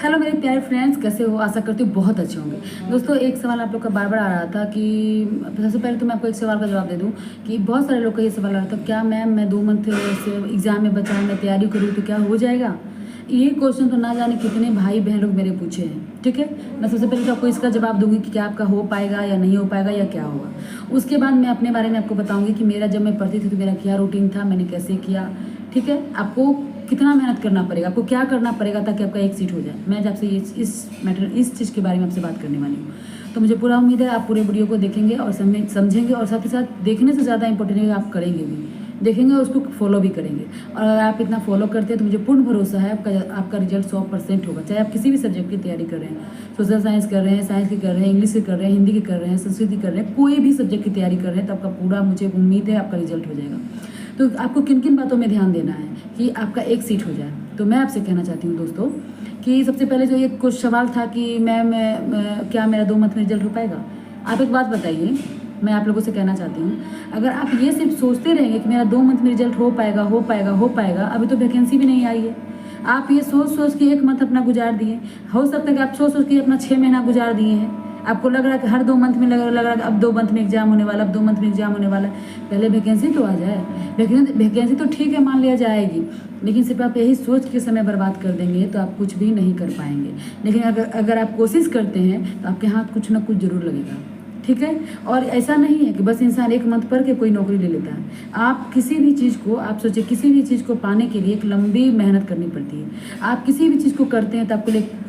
Hello मेरे प्यारे friends, कैसे हो? आशा करती हूँ बहुत अच्छे होंगे। दोस्तों, एक सवाल आप लोग का बार बार आ रहा था कि सबसे पहले तो मैं आपको एक सवाल का जवाब दे दूँ कि बहुत सारे लोग का ये सवाल आ रहा था, क्या मैम मैं 2 मंथ से एग्ज़ाम में बचा हूँ, मैं तैयारी करूँ तो क्या हो जाएगा? ये क्वेश्चन तो ना जाने कितने भाई बहन लोग मेरे पूछे हैं। ठीक है, मैं सबसे पहले तो आपको इसका जवाब दूंगी कि क्या आपका हो पाएगा या नहीं हो पाएगा या क्या होगा। उसके बाद मैं अपने बारे में आपको बताऊंगी कि मेरा जब मैं पढ़ती थी तो मेरा क्या रूटीन था, मैंने कैसे किया। ठीक है, आपको कितना मेहनत करना पड़ेगा, आपको क्या करना पड़ेगा ताकि आपका एक सीट हो जाए। मैं आपसे इस चीज़ के बारे में आपसे बात करने वाली हूँ। तो मुझे पूरा उम्मीद है आप पूरे वीडियो को देखेंगे और समझेंगे, और साथ ही साथ देखने से ज़्यादा इंपॉर्टेंट है कि आप करेंगे भी, देखेंगे और उसको फॉलो भी करेंगे। और अगर आप इतना फॉलो करते हैं तो मुझे पूर्ण भरोसा है आपका रिजल्ट 100% होगा। चाहे आप किसी भी सब्जेक्ट की तैयारी कर रहे हैं, सोशल साइंस कर रहे हैं, साइंस की कर रहे हैं, इंग्लिश की कर रहे हैं, हिंदी की कर रहे हैं, संस्कृत की कर रहे हैं, कोई भी सब्जेक्ट की तैयारी कर रहे हैं तो आपका पूरा, मुझे उम्मीद है, आपका रिजल्ट हो जाएगा। तो आपको किन किन बातों में ध्यान देना है कि आपका एक सीट हो जाए। तो मैं आपसे कहना चाहती हूँ दोस्तों कि सबसे पहले जो ये कुछ सवाल था कि मैं क्या मेरा 2 मंथ में रिजल्ट हो पाएगा। आप एक बात बताइए, मैं आप लोगों से कहना चाहती हूँ, अगर आप ये सिर्फ सोचते रहेंगे कि मेरा 2 मंथ में रिजल्ट हो पाएगा हो पाएगा हो पाएगा, अभी तो वैकेंसी भी नहीं आई है। आप ये सोच के 1 मंथ अपना गुजार दिए। हो सकता है कि आप सोच के अपना 6 महीना गुजार दिए हैं। आपको लग रहा है कि हर 2 मंथ में लग रहा है अब 2 मंथ में एग्जाम होने वाला, अब 2 मंथ में एग्जाम होने वाला है। पहले वैकेंसी तो आ जाए। वैकेंसी तो ठीक है, मान लिया जाएगी, लेकिन सिर्फ आप यही सोच के समय बर्बाद कर देंगे तो आप कुछ भी नहीं कर पाएंगे। लेकिन अगर आप कोशिश करते हैं तो आपके हाथ कुछ ना कुछ जरूर लगेगा। ठीक है, और ऐसा नहीं है कि बस इंसान 1 मंथ पढ़ के कोई नौकरी ले लेता है। आप किसी भी चीज़ को, आप सोचिए, किसी भी चीज़ को पाने के लिए एक लंबी मेहनत करनी पड़ती है। आप किसी भी चीज़ को करते हैं तो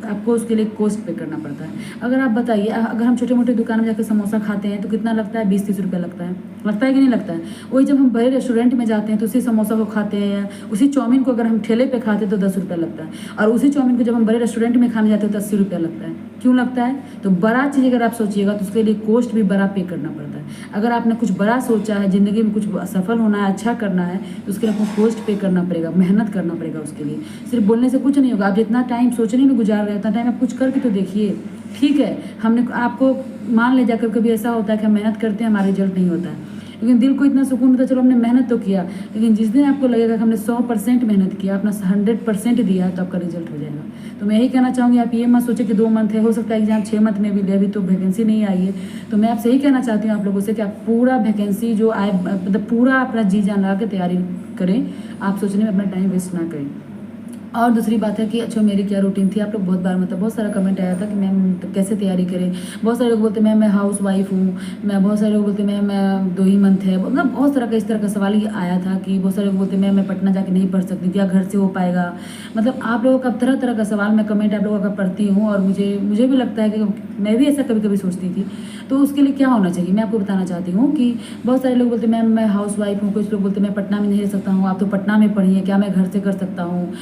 आपको उसके लिए कॉस्ट पे करना पड़ता है। अगर आप बताइए, अगर हम छोटे मोटे दुकान में जाकर समोसा खाते हैं तो कितना लगता है? 20-30 रुपया लगता है कि नहीं लगता है? वही जब हम बड़े रेस्टोरेंट में जाते हैं तो उसी समोसा को खाते हैं, उसी चाउमीन को अगर हम ठेले पे खाते हैं तो 10 रुपया लगता है, और उसी चाउमीन को जब हम बड़े रेस्टोरेंट में खाने जाते हैं तो 80 रुपया लगता है। क्यों लगता है? तो बड़ा चीज़ अगर आप सोचिएगा तो उसके लिए कॉस्ट भी बड़ा पे करना पड़ता है। अगर आपने कुछ बड़ा सोचा है, ज़िंदगी में कुछ सफल होना है, अच्छा करना है, तो उसके लिए आपको कॉस्ट पे करना पड़ेगा, मेहनत करना पड़ेगा उसके लिए। सिर्फ बोलने से कुछ नहीं होगा। आप जितना टाइम सोचने में गुजार रहे हैं उतना टाइम आप कुछ करके तो देखिए। ठीक है, हमने आपको मान ले जाकर कभी ऐसा होता है कि हम मेहनत करते हैं, हमारा रिजल्ट नहीं होता है, लेकिन दिल को इतना सुकून होता है, चलो हमने मेहनत तो किया। लेकिन जिस दिन आपको लगेगा कि हमने 100% मेहनत किया, अपना 100% दिया है, तो आपका रिजल्ट हो जाएगा। तो मैं यही कहना चाहूँगी, आप ये मत सोचे कि 2 मंथ है, हो सकता है एग्जाम 6 मंथ में भी ले, अभी तो वैकेंसी नहीं आई है। तो मैं आपसे यही कहना चाहती हूँ आप लोगों से कि आप पूरा वैकेंसी जो आए, मतलब पूरा अपना जी जान लगा के तैयारी करें। आप सोचने में अपना टाइम वेस्ट ना करें। और दूसरी बात है कि अच्छा मेरी क्या रूटीन थी। आप लोग बहुत बार, मतलब बहुत सारा कमेंट आया था कि मैम तो कैसे तैयारी करें। बहुत सारे लोग बोलते मैम मैं हाउस वाइफ हूँ, बहुत सारे लोग बोलते मैम मैं 2 ही मंथ है, मतलब बहुत सारा का इस तरह का सवाल ही आया था कि बहुत सारे लोग बोलते मैम मैं पटना जाके नहीं पढ़ सकती, क्या घर से हो पाएगा। मतलब आप लोगों का तरह तरह का सवाल, मैं कमेंट आप लोगों का पढ़ती हूँ और मुझे भी लगता है कि मैं भी ऐसा कभी कभी सोचती थी। तो उसके लिए क्या होना चाहिए मैं आपको बताना चाहती हूँ कि बहुत सारे लोग बोलते मैम मैं हाउस वाइफ हूँ, कुछ लोग बोलते मैं पटना में नहीं रह सकता हूँ, आप तो पटना में पढ़ी है, क्या मैं घर से कर सकता हूँ,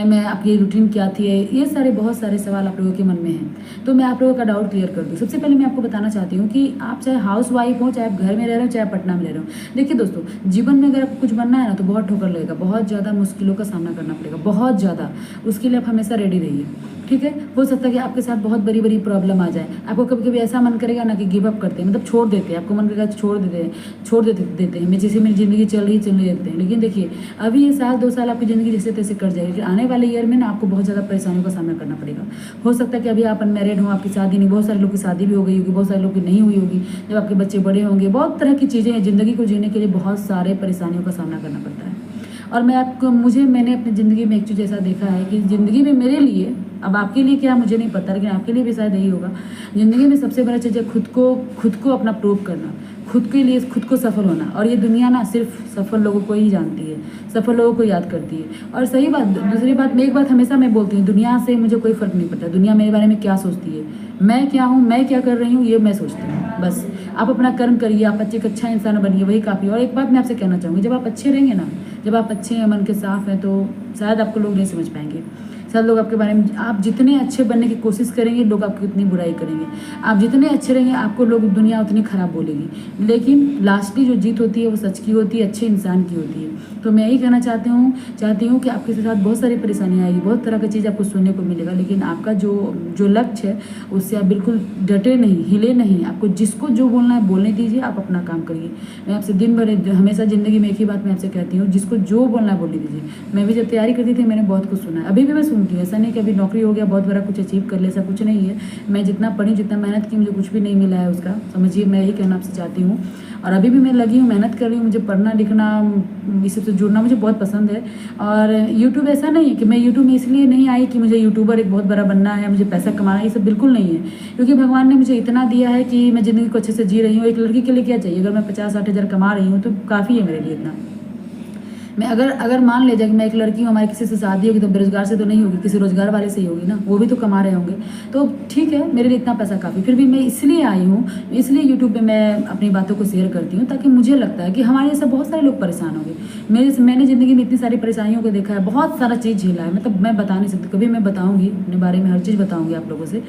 मैं आपकी रूटीन क्या थी। ये सारे बहुत सारे सवाल आप लोगों के मन में हैं, तो मैं आप लोगों का डाउट क्लियर कर दूँ। सबसे पहले मैं आपको बताना चाहती हूँ कि आप चाहे हाउस वाइफ हो, चाहे आप घर में रह रहे हो, चाहे पटना में रह रहे हो, देखिए दोस्तों, जीवन में अगर आपको कुछ बनना है ना तो बहुत ठोकर लगेगा, बहुत ज़्यादा मुश्किलों का सामना करना पड़ेगा, बहुत ज़्यादा। उसके लिए आप हमेशा रेडी रहिए। ठीक है, हो सकता है कि आपके साथ बहुत बड़ी बड़ी प्रॉब्लम आ जाए, आपको कभी कभी ऐसा मन करेगा ना कि गिव अप करते हैं, मतलब छोड़ देते हैं, आपको मन करेगा छोड़ देते हैं, जैसे मेरी ज़िंदगी चल रही देते हैं। लेकिन देखिए, अभी ये 1-2 साल आपकी ज़िंदगी जैसे तैसे कट जाएगी, आने वाले ईयर में ना आपको बहुत ज़्यादा परेशानियों का सामना करना पड़ेगा। हो सकता है कि अभी आप अनमैरिड हो, आपकी शादी नहीं, बहुत सारे लोग की शादी भी हो गई होगी, बहुत सारे लोग की नहीं हुई होगी, जब आपके बच्चे बड़े होंगे, बहुत तरह की चीज़ें हैं। ज़िंदगी को जीने के लिए बहुत सारे परेशानियों का सामना करना पड़ता है। और मैंने अपनी ज़िंदगी में एक चीज़ ऐसा देखा है कि ज़िंदगी में मेरे लिए, अब आपके लिए क्या मुझे नहीं पता, लेकिन आपके लिए भी शायद यही होगा, ज़िंदगी में सबसे बड़ा चीज़ है खुद को अपना प्रूव करना, खुद के लिए खुद को सफल होना। और ये दुनिया ना सिर्फ सफल लोगों को ही जानती है, सफल लोगों को याद करती है। और सही बात, दूसरी बात, मैं एक बात हमेशा मैं बोलती हूँ, दुनिया से मुझे कोई फ़र्क नहीं पड़ता, दुनिया मेरे बारे में क्या सोचती है, मैं क्या हूँ, मैं क्या कर रही हूँ, ये मैं सोचती हूँ। बस आप अपना कर्म करिए, आप एक अच्छा इंसान बनिए, वही काफ़ी। और एक बात मैं आपसे कहना चाहूँगी, जब आप अच्छे रहेंगे ना, जब आप अच्छे हैं, मन के साफ हैं, तो शायद आपको लोग नहीं समझ पाएंगे। शायद लोग आपके बारे में, आप जितने अच्छे बनने की कोशिश करेंगे, लोग आपकी उतनी बुराई करेंगे। आप जितने अच्छे रहेंगे, आपको लोग, दुनिया उतनी खराब बोलेगी। लेकिन लास्टली जो जीत होती है वो सच की होती है, अच्छे इंसान की होती है। तो मैं यही कहना चाहती हूँ कि आपके साथ बहुत सारी परेशानियाँ आएगी, बहुत तरह की चीज़ आपको सुनने को मिलेगा, लेकिन आपका जो लक्ष्य है उससे आप बिल्कुल डटे नहीं, हिले नहीं। आपको जिसको जो बोलना है बोलने दीजिए, आप अपना काम करिए। मैं आपसे दिन भर हमेशा ज़िंदगी में एक ही बात मैं आपसे कहती हूँ, जिसको जो बोलना है बोलने दीजिए। मैं भी जब तैयारी करती थी मैंने बहुत कुछ सुना है, अभी भी मैं सुनती ढूंढती हूँ। ऐसा नहीं कि अभी नौकरी हो गया बहुत बड़ा कुछ अचीव कर ले, ऐसा कुछ नहीं है। मैं जितना पढ़ी, जितना मेहनत की, मुझे कुछ भी नहीं मिला है उसका, समझिए। मैं यही कहना आपसे चाहती हूँ। और अभी भी मैं लगी हूँ, मेहनत कर रही हूँ। मुझे पढ़ना लिखना, इस सबसे जुड़ना मुझे बहुत पसंद है। और यूट्यूब ऐसा नहीं है कि मैं यूट्यूब में इसलिए नहीं आई कि मुझे यूट्यूबर एक बहुत बड़ा बनना है, मुझे पैसा कमाना है, ये सब बिल्कुल नहीं है। क्योंकि भगवान ने मुझे इतना दिया है कि मैं ज़िंदगी को अच्छे से जी रही हूँ। एक लड़की के लिए क्या चाहिए? अगर मैं 50-60 हज़ार कमा रही हूँ तो काफ़ी है मेरे लिए इतना। मैं अगर मान ले जाए कि मैं एक लड़की हूँ, हमारी किसी से शादी होगी तो बेरोजगार से तो नहीं होगी, किसी रोजगार वाले से ही होगी ना, वो भी तो कमा रहे होंगे। तो ठीक है, मेरे लिए इतना पैसा काफ़ी। फिर भी मैं इसलिए आई हूँ, इसलिए यूट्यूब पे मैं अपनी बातों को शेयर करती हूँ, ताकि मुझे लगता है कि हमारे जैसे बहुत सारे लोग परेशान होंगे। मैंने ज़िंदगी में इतनी सारी परेशानियों को देखा है, बहुत सारा चीज़ झेला है। मतलब मैं बता नहीं सकती, कभी मैं बताऊँगी अपने बारे में, हर चीज़ बताऊँगी आप लोगों से।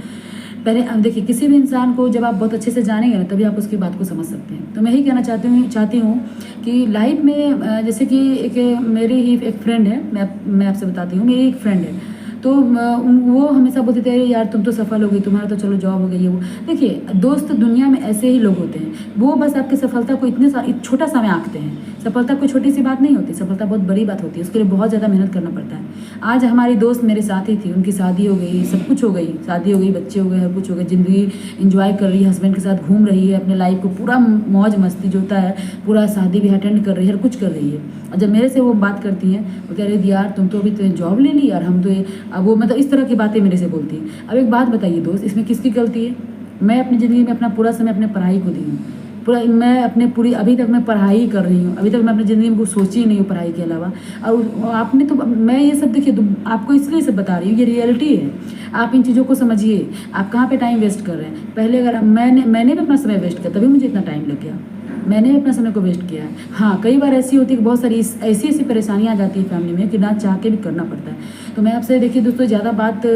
पहले अब देखिए, किसी भी इंसान को जब आप बहुत अच्छे से जानेंगे ना, तभी आप उसकी बात को समझ सकते हैं। तो मैं यही कहना चाहती हूँ कि लाइफ में जैसे कि एक मेरी ही एक फ्रेंड है, मैं आपसे बताती हूँ। मेरी एक फ्रेंड है, तो वो हमेशा बोलते थे, अरे यार तुम तो सफल हो गई, तुम्हारा तो चलो जॉब हो गई है। वो देखिए, दोस्त दुनिया में ऐसे ही लोग होते हैं, वो बस आपकी सफलता को छोटा सा में आंकते हैं। सफलता कोई छोटी सी बात नहीं होती, सफलता बहुत बड़ी बात होती है। उसके लिए बहुत ज़्यादा मेहनत करना पड़ता है। आज हमारी दोस्त मेरे साथ ही थी, उनकी शादी हो गई, सब कुछ हो गई, शादी हो गई, बच्चे हो गए, हर कुछ हो गए, ज़िंदगी एंजॉय कर रही है, हस्बैंड के साथ घूम रही है, अपने लाइफ को पूरा मौज मस्ती जो होता है, पूरा शादी भी अटेंड कर रही है, हर कुछ कर रही है। और जब मेरे से वो बात करती हैं, वो कह रही यार तुम तो अभी तो जॉब ले ली यार, हम तो अब वो मतलब इस तरह की बातें मेरे से बोलती हैं। अब एक बात बताइए दोस्त, इसमें किसकी गलती है? मैं अपनी ज़िंदगी में अपना पूरा समय अपने पढ़ाई को दी हूँ, पूरा मैं अपने पूरी अभी तक मैं पढ़ाई कर रही हूँ। अभी तक मैं अपनी ज़िंदगी में कुछ सोची ही नहीं हूँ पढ़ाई के अलावा। और आपने तो, मैं ये सब देखिए, तो आपको इसलिए सब बता रही हूँ, ये रियलिटी है। आप इन चीज़ों को समझिए, आप कहाँ पे टाइम वेस्ट कर रहे हैं। पहले अगर मैंने भी अपना समय वेस्ट किया, तभी मुझे इतना टाइम लग गया। मैंने अपना समय को वेस्ट किया है। हाँ, कई बार ऐसी होती है कि बहुत सारी ऐसी परेशानियाँ आ जाती है फैमिली में कि ना चाह के भी करना पड़ता है। तो मैं आपसे देखिए दोस्तों, ज़्यादा बात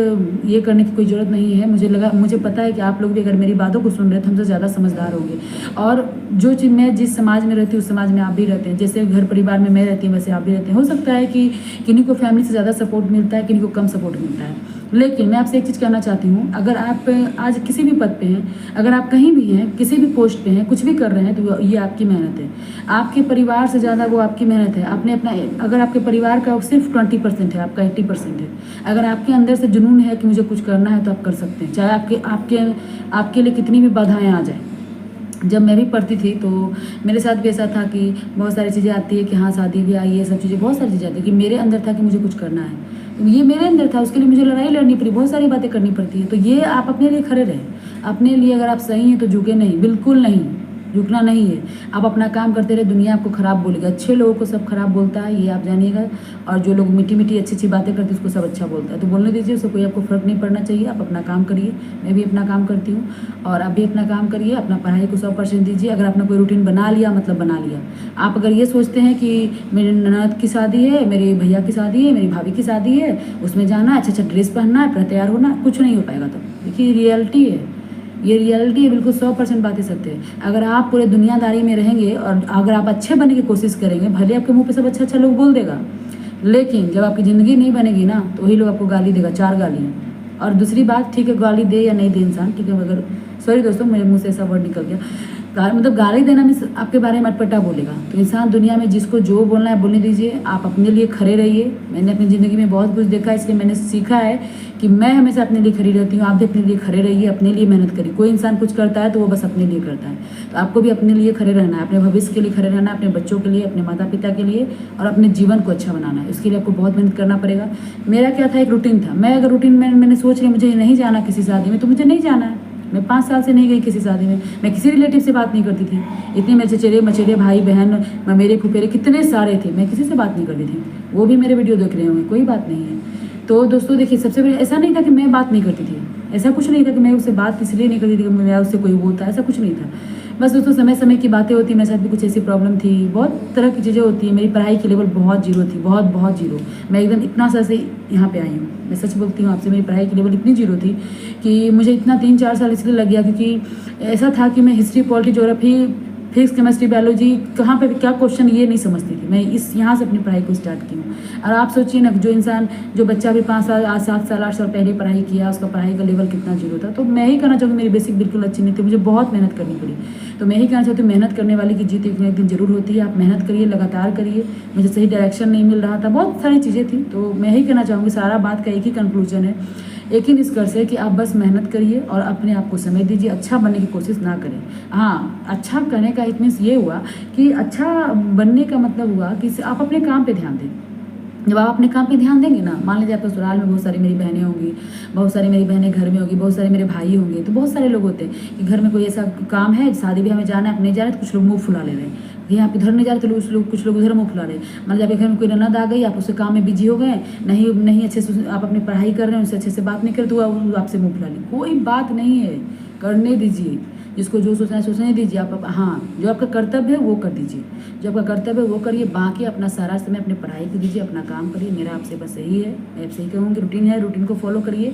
ये करने की कोई ज़रूरत नहीं है। मुझे पता है कि आप लोग भी अगर मेरी बातों को सुन रहे हैं तो हमसे ज़्यादा समझदार होंगे। और जो चीज़ मैं जिस समाज में रहती हूँ, उस समाज में आप भी रहते हैं। जैसे घर परिवार में मैं रहती हूँ, वैसे आप भी रहते हैं। हो सकता है कि किन्हीं को फैमिली से ज़्यादा सपोर्ट मिलता है, किन्हीं को कम सपोर्ट मिलता है। लेकिन मैं आपसे एक चीज़ कहना चाहती हूँ, अगर आप आज किसी भी पद पे हैं, अगर आप कहीं भी हैं, किसी भी पोस्ट पे हैं, कुछ भी कर रहे हैं, तो ये आपकी मेहनत है। आपके परिवार से ज़्यादा वो आपकी मेहनत है। आपने अपना, अगर आपके परिवार का सिर्फ 20% है, आपका 80% है। अगर आपके अंदर से जुनून है कि मुझे कुछ करना है, तो आप कर सकते हैं, चाहे आपके लिए कितनी भी बाधाएं आ जाए। जब मैं भी पढ़ती थी तो मेरे साथ भी ऐसा था कि बहुत सारी चीज़ें आती है कि हाँ शादी भी आई है, सब चीज़ें, बहुत सारी चीज़ें आती है कि मेरे अंदर था कि मुझे कुछ करना है। तो ये मेरे अंदर था, उसके लिए मुझे लड़ाई लड़नी पड़ी, बहुत सारी बातें करनी पड़ती है। तो ये आप अपने लिए खड़े रहें, अपने लिए अगर आप सही हैं तो झुके नहीं, बिल्कुल नहीं, झुकना नहीं है। आप अपना काम करते रहे, दुनिया आपको ख़राब बोलेगा। अच्छे लोगों को सब खराब बोलता है, ये आप जानिएगा। और जो लोग मीठी मीठी अच्छी अच्छी बातें करते हैं, उसको सब अच्छा बोलता है। तो बोलने दीजिए, उससे कोई आपको फ़र्क नहीं पड़ना चाहिए। आप अपना काम करिए, मैं भी अपना काम करती हूँ, और आप भी अपना काम करिए। अपना पढ़ाई को 100% दीजिए। अगर आपने कोई रूटीन बना लिया, मतलब बना लिया। आप अगर ये सोचते हैं कि मेरी ननद की शादी है, मेरे भैया की शादी है, मेरी भाभी की शादी है, उसमें जाना है, अच्छा ड्रेस पहनना है, फिर तैयार होना है, कुछ नहीं हो पाएगा। तो देखिए, रियलिटी है, ये रियलिटी है, बिल्कुल 100% बातें सत्य है। अगर आप पूरे दुनियादारी में रहेंगे और अगर आप अच्छे बनने की कोशिश करेंगे, भले आपके मुंह पे सब अच्छा अच्छा लोग बोल देगा, लेकिन जब आपकी ज़िंदगी नहीं बनेगी ना, तो वही लोग आपको गाली देगा, 4 गालियाँ। और दूसरी बात, ठीक है, गाली दे या नहीं दे इंसान, ठीक है, मगर सॉरी दोस्तों, मेरे मुँह से ऐसा वर्ड निकल गया, मतलब गाली देना मीन्स आपके बारे में अटपटा बोलेगा। तो इंसान दुनिया में जिसको जो बोलना है बोलने दीजिए, आप अपने लिए खड़े रहिए। मैंने अपनी ज़िंदगी में बहुत कुछ देखा है, इसलिए मैंने सीखा है कि मैं हमेशा अपने लिए खड़ी रहती हूँ। आप भी अपने लिए खड़े रहिए, अपने लिए मेहनत करिए। कोई इंसान कुछ करता है तो वो बस अपने लिए करता है, तो आपको भी अपने लिए खड़े रहना है, अपने भविष्य के लिए खड़े रहना है, अपने बच्चों के लिए, अपने माता पिता के लिए, और अपने जीवन को अच्छा बनाना है। इसके लिए आपको बहुत मेहनत करना पड़ेगा। मेरा क्या था, एक रूटीन था। मैं अगर रूटीन में मैंने सोच लिया मुझे नहीं जाना किसी शादी में, तो मुझे नहीं जाना है। मैं 5 साल से नहीं गई किसी शादी में। मैं किसी रिलेटिव से बात नहीं करती थी। इतने मेरे चचेरे मचेरे भाई बहन, मेरे फुफेरे कितने सारे थे, मैं किसी से बात नहीं करती थी। वो भी मेरे वीडियो देख रहे होंगे, कोई बात नहीं है। तो दोस्तों देखिए, सबसे पहले ऐसा नहीं था कि मैं बात नहीं करती थी, ऐसा कुछ नहीं था कि मैं उससे बात इसलिए नहीं करती थी कि मेरा उससे कोई वो था, ऐसा कुछ नहीं था। बस दोस्तों, समय समय की बातें होती, मेरे साथ भी कुछ ऐसी प्रॉब्लम थी, बहुत तरह की चीज़ें होती हैं। मेरी पढ़ाई की लेवल बहुत जीरो थी, बहुत जीरो। मैं एकदम इतना सा से यहाँ पे आई हूँ, मैं सच बोलती हूँ आपसे, मेरी पढ़ाई की लेवल इतनी जीरो थी कि मुझे इतना 3-4 साल इसलिए लग गया क्योंकि ऐसा था कि मैं history, polity, geography physics chemistry biology कहाँ पे क्या क्वेश्चन ये नहीं समझती थी। मैं इस यहाँ से अपनी पढ़ाई को स्टार्ट की हूँ। और आप सोचिए ना, जो बच्चा भी 5 साल 7 साल 8 साल पहले पढ़ाई किया, उसका पढ़ाई का लेवल कितना जीरो था। तो मैं ही कहना चाहूँगी मेरी बेसिक बिल्कुल अच्छी नहीं थी, मुझे बहुत मेहनत करनी पड़ी। तो मैं ही कहना चाहती हूँ मेहनत करने वाली की जीत एक न एक दिन जरूर होती है। आप मेहनत करिए, लगातार करिए। मुझे सही डायरेक्शन नहीं मिल रहा था, बहुत सारी चीज़ें थी। तो मैं ही कहना चाहूँगी सारा बात का एक ही कंक्लूजन है, एक ही निष्कर्ष है कि आप बस मेहनत करिए और अपने आप को समय दीजिए। अच्छा बनने की कोशिश ना करें। हाँ, अच्छा करने का इट मीन्स ये हुआ कि अच्छा बनने का मतलब हुआ कि आप अपने काम पे ध्यान दें। जब आप अपने काम पे ध्यान देंगे ना, मान लीजिए आप ससुराल में बहुत सारी मेरी बहनें होंगी, बहुत सारी मेरी बहनें घर में होगी, बहुत सारे मेरे भाई होंगे। तो बहुत सारे लोग होते हैं कि घर में कोई ऐसा काम है, शादी ब्याह में जाना है, आप नहीं जा रहे तो कुछ लोग मुँह फुला ले रहे हैं। यहाँ आप इधर नहीं जा रहे तो कुछ लोग उधर मुँह फुला रहे हैं। मान लीजिए आपके घर में कोई ननद आ गई, आप उससे काम में बिजी हो गए, नहीं अच्छे से आप अपनी पढ़ाई कर रहे हैं, उससे अच्छे से बात नहीं कर, तो वो आपसे मुँह फुला ली। कोई बात नहीं है, करने दीजिए। जिसको जो सोचना है सोचने दीजिए। आप हाँ, जो आपका कर्तव्य है वो कर दीजिए, जो आपका कर्तव्य है वो करिए। बाकी अपना सारा समय अपने पढ़ाई को दीजिए, अपना काम करिए। मेरा आपसे बस यही है, मैं आपसे यही कहूँगी, रूटीन है, रूटीन को फॉलो करिए,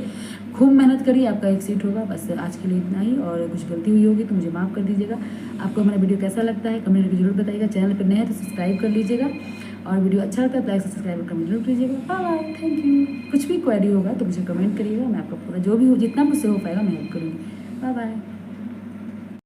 खूब मेहनत करिए, आपका एक सीट होगा। बस आज के लिए इतना ही, और कुछ गलती हुई होगी तो मुझे माफ़ कर दीजिएगा। आपको हमारा वीडियो कैसा लगता है कमेंट करके जरूर बताइएगा। चैनल पर नए हैं तो सब्सक्राइब कर लीजिएगा, और वीडियो अच्छा लगता है तो लाइक सब्सक्राइब कमेंट जरूर कीजिएगा। Bye, thank you. कुछ भी क्वेरी होगा तो मुझे कमेंट करिएगा, मैं आपका पूरा जो भी हो जितना मुझसे हो पाएगा मैं हेल्प करूँगी। Bye bye.